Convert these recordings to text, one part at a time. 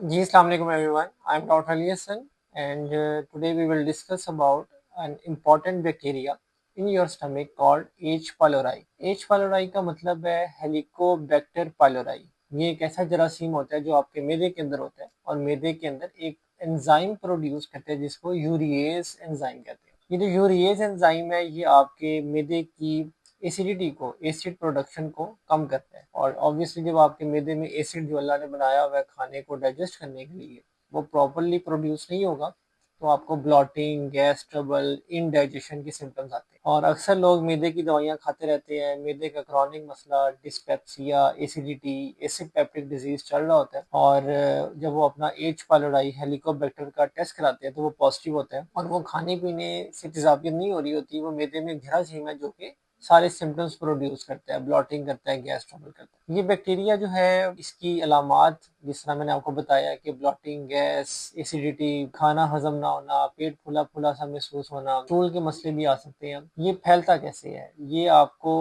जी अस्सलाम वालेकुम everyone, I am doctor Ali Hasan and today we will discuss about an important bacteria in your stomach called H pylori. H pylori का मतलब है Helicobacter pylori. ये एक ऐसा जरासीम होता है जो आपके मैदे के अंदर होता है और मैदे के अंदर एक एंजाइम प्रोड्यूस करते हैं जिसको यूरिएज एंजाइम कहते हैं। ये जो यूरिएज एंजाइम है ये आपके मैदे की एसिडिटी को, एसिड प्रोडक्शन को कम करता है। और ऑब्वियसली जब आपके मैदे में एसिड जो अल्लाह ने बनाया हुआ है खाने को डाइजेस्ट करने के लिए वो प्रॉपरली प्रोड्यूस नहीं होगा तो आपको ब्लॉटिंग, गैस ट्रबल, इनडाइजेशन के सिम्टम्स आते हैं। और अक्सर लोग मैदे की दवाइयाँ खाते रहते हैं। मैदे का क्रॉनिक मसला dyspepsia, acidity, acid peptic disease चल रहा होता है और जब वो अपना एच पाइलोराई हेलिकोबैक्टर का टेस्ट कराते हैं तो वो पॉजिटिव होता है और वो खाने पीने से तेजाबियत नहीं हो रही होती। वो मैदे में जरासीम है जो कि सारे सिम्टम्स प्रोड्यूस करता है, ब्लॉटिंग करता है, गैस ट्रबल करता है। ये बैक्टीरिया जो है इसकी अलामात जिस तरह मैंने आपको बताया कि ब्लॉटिंग, गैस, एसिडिटी, खाना हजम ना होना, पेट फूला फूला सा महसूस होना, स्टूल के मसले भी आ सकते हैं। ये फैलता कैसे है? ये आपको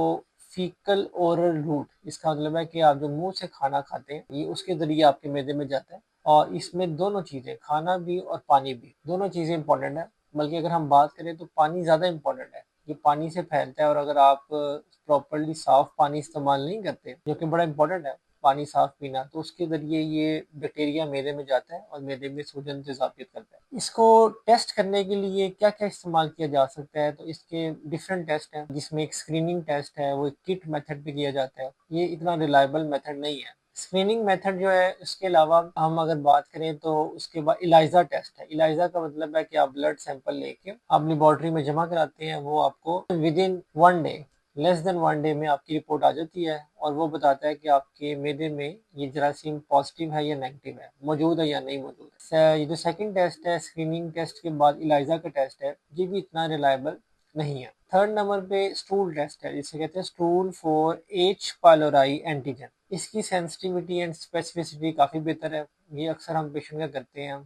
फीकल ओरल रूट, इसका मतलब है कि आप जो मुंह से खाना खाते हैं ये उसके जरिए आपके मैदे में जाता है। और इसमें दोनों चीजें, खाना भी और पानी भी, दोनों चीजें इंपॉर्टेंट है। बल्कि अगर हम बात करें तो पानी ज्यादा इंपॉर्टेंट है। ये पानी से फैलता है और अगर आप प्रॉपरली साफ पानी इस्तेमाल नहीं करते, जो कि बड़ा इंपॉर्टेंट है पानी साफ पीना, तो उसके जरिए ये बैक्टीरिया मैदे में जाता है और मैदे में सूजन तेजाबियत करता है। इसको टेस्ट करने के लिए क्या क्या इस्तेमाल किया जा सकता है? तो इसके डिफरेंट टेस्ट हैं जिसमें एक स्क्रीनिंग टेस्ट है, वो किट मेथड पे किया जाता है। ये इतना रिलायबल मेथड नहीं है। स्क्रीनिंग मेथड जो है उसके अलावा हम अगर बात करें तो उसके बाद इलाइजा टेस्ट है। इलाइजा का मतलब है कि आप ब्लड सैंपल लेके आप लेबोरेटरी में जमा कराते हैं, वो आपको with in 1 day, less than 1 day में आपकी रिपोर्ट आ जाती है और वो बताता है कि आपके मैदे में ये जरासीम पॉजिटिव है या नेगेटिव है, मौजूद है या नहीं मौजूद है। ये जो सेकंड टेस्ट है स्क्रीनिंग टेस्ट के बाद इलाइजा का टेस्ट है, ये भी इतना रिलायबल नहीं है। थर्ड नंबर पे स्टूल टेस्ट है जिसे कहते हैं stool for H pylori antigen. इसकी सेंसिटिविटी एंड स्पेसिफिसिटी काफ़ी बेहतर है। ये अक्सर हम पेशेंट का करते हैं।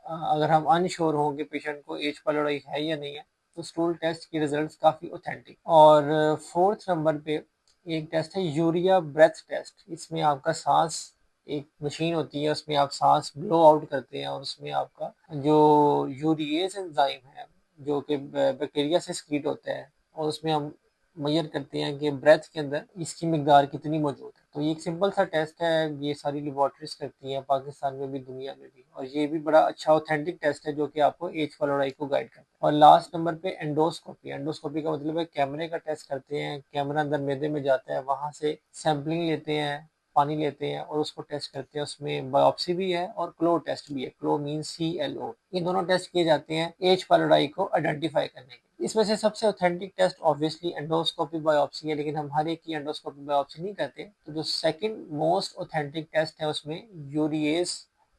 अगर हम अनश्योर हों कि पेशेंट को एच पाइलोराई है या नहीं है तो स्टूल टेस्ट के रिजल्ट्स काफ़ी ऑथेंटिक। और फोर्थ नंबर पे एक टेस्ट है यूरिया ब्रेथ टेस्ट। इसमें आपका सांस, एक मशीन होती है उसमें आप सांस ब्लो आउट करते हैं और उसमें आपका जो यूरिएज एंजाइम है जो कि बैक्टीरिया से स्क्रीट होता है और उसमें हम मेजर करते हैं कि ब्रेथ के अंदर इसकी मिकदार कितनी मौजूद है। तो ये एक सिंपल सा टेस्ट है, ये सारी लेबॉर्ट्रीज करती हैं पाकिस्तान में भी दुनिया में भी, और ये भी बड़ा अच्छा ऑथेंटिक टेस्ट है जो कि आपको एच पाइलोराई को गाइड करता है। और लास्ट नंबर पे एंडोस्कोपी। एंडोस्कोपी का मतलब है कैमरे का टेस्ट करते हैं। कैमरा अंदर मैदे में जाता है, वहां से सैंपलिंग लेते हैं, पानी लेते हैं और उसको टेस्ट करते हैं। उसमें बायोप्सी भी है और क्लो टेस्ट भी है। क्लो मीन CLO। ये दोनों टेस्ट किए जाते हैं एच पाइलोराई को आइडेंटिफाई करने के। इसमें से सबसे authentic taste obviously endoscopy biopsy है, लेकिन हम हर एक की एंडोस्कोपी बायोप्सी नहीं करते। तो जो सेकंड मोस्ट ऑथेंटिक टेस्ट है उसमें यूरिएस,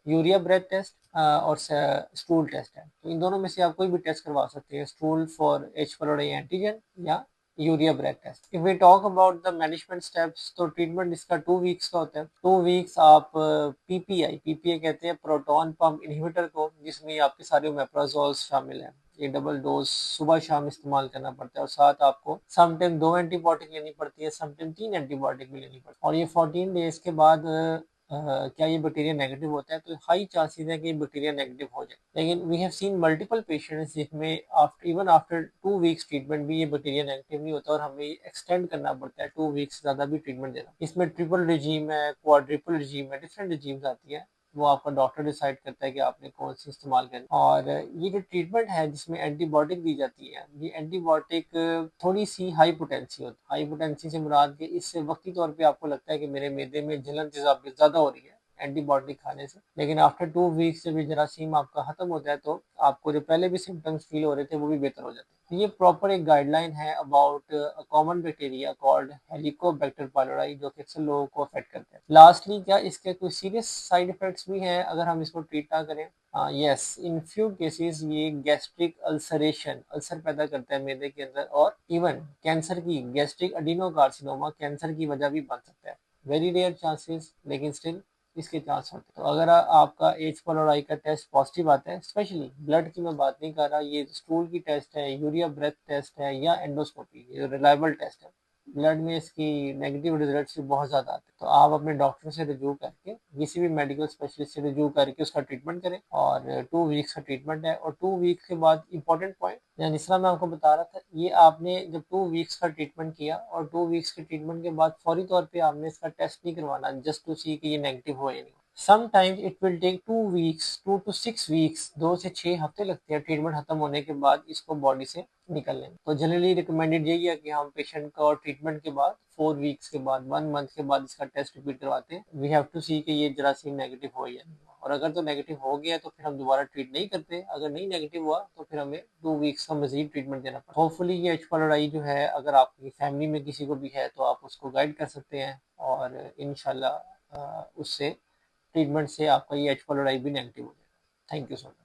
यूरिया ब्रेथ टेस्ट और स्टूल टेस्ट है। तो इन दोनों में से आप कोई भी टेस्ट करवा सकते हैं, stool for H pylori antigen या urea breath test. If we talk about the management steps तो ट्रीटमेंट इसका 2 वीक्स का होता है। 2 वीक्स आप पीपीआई कहते हैं प्रोटॉन पंप इनहिबिटर को, जिसमें आपके सारे ओमेप्राजोल शामिल है। ये डबल डोज सुबह शाम इस्तेमाल करना पड़ता है और साथ आपको समटाइम 2 एंटीबायोटिक लेनी पड़ती है, समटाइम 3 एंटीबायोटिक भी लेनी पड़ती है। और ये 14 डेज के बाद क्या ये बैक्टीरिया नेगेटिव होता है? तो हाई चांसेस है कि ये बैक्टीरिया नेगेटिव हो जाए, लेकिन we have seen multiple patients जिसमें after even after 2 weeks treatment भी ये बैक्टीरिया नेगेटिव नहीं होता और हमें एक्सटेंड करना पड़ता है 2 वीक्स ज़्यादा भी ट्रीटमेंट देना। इसमें ट्रिपल रिजीम है, क्वाड्रिपल रिजीम है, डिफरेंट रिजीम्स आती है। वो आपका डॉक्टर डिसाइड करता है कि आपने कौन सी इस्तेमाल करनी। और ये जो ट्रीटमेंट है जिसमें एंटीबायोटिक दी जाती है, ये एंटीबायोटिक थोड़ी सी हाई पोटेंसी होती है। हाई पोटेंसी से मुराद कि इससे वक्ती तौर पे आपको लगता है कि मेरे मैदे में जलन तेजाबियत ज़्यादा हो रही है एंटीबायोटिक खाने से, लेकिन आफ्टर 2 वीक्स जब ये जरासीम आपका खत्म होता है तो आपको जो पहले भी सिम्टम्स फील हो रहे थे वो भी बेहतर हो जाते हैं। तो ये प्रॉपर एक गाइडलाइन है about common bacteria called Helicobacter pylori जो कि अक्सर लोगों को अफेक्ट करते हैं। लास्टली, क्या इसके कोई सीरियस साइड इफेक्ट्स भी हैं अगर हम इसको ट्रीट ना करें? यस, इन फ्यू केसेस ये गैस्ट्रिक अल्सरेशन, अल्सर पैदा करता है मैदे के अंदर, और इवन कैंसर की, गैस्ट्रिक एडिनोकार्सिनोमा कैंसर की वजह भी बन सकता है। वेरी रेयर चांसेस, लेकिन स्टिल इसके चांस होते हैं। तो अगर आपका एच पाइलोराई का टेस्ट पॉजिटिव आता है, स्पेशली ब्लड की मैं बात नहीं कर रहा, ये स्टूल की टेस्ट है, यूरिया ब्रेथ टेस्ट है या एंडोस्कोपी, ये रिलायबल टेस्ट है, ब्लड में इसकी नेगेटिव रिजल्ट्स भी बहुत ज़्यादा आते हैं। तो आप अपने डॉक्टर से रिव्यू करके, किसी भी मेडिकल स्पेशलिस्ट से रिव्यू करके उसका ट्रीटमेंट करें। और 2 वीक्स का ट्रीटमेंट है, और 2 वीक्स के बाद इंपॉर्टेंट पॉइंट, यानी जिस तरह मैं आपको बता रहा था, ये आपने जब 2 वीक्स का ट्रीटमेंट किया और 2 वीक्स के ट्रीटमेंट के बाद फौरी तौर पे आपने इसका टेस्ट नहीं करवाना जस्ट टू सी कि ये नेगेटिव हो या नहीं। Sometimes it will take 2 weeks, 2 to 6 weeks, 2 से 6 हफ्ते लगते हैं ट्रीटमेंट खत्म होने के बाद इसको बॉडी से निकलने में। तो जनरली रिकमेंडेड यही है कि हम पेशेंट को ट्रीटमेंट के बाद 4 वीक्स के बाद, 1 मंथ के बाद इसका टेस्ट रिपीट करवाते हैं। वी हैव टू सी कि ये जरासीम नेगेटिव हो या नहीं हो, और अगर तो नेगेटिव हो गया तो फिर हम दोबारा ट्रीट नहीं करते। अगर नहीं नेगेटिव हुआ तो फिर हमें 2 वीक्स का मजीद ट्रीटमेंट देना पड़ता है। होपफुली ये एच पाइलोराई जो है, अगर आपकी फैमिली में किसी को भी है तो आप उसको गाइड कर सकते हैं, और इंशाल्लाह उससे ट्रीटमेंट से आपका ये एच पाइलोराई भी नेगेटिव हो जाएगा। Thank you so much.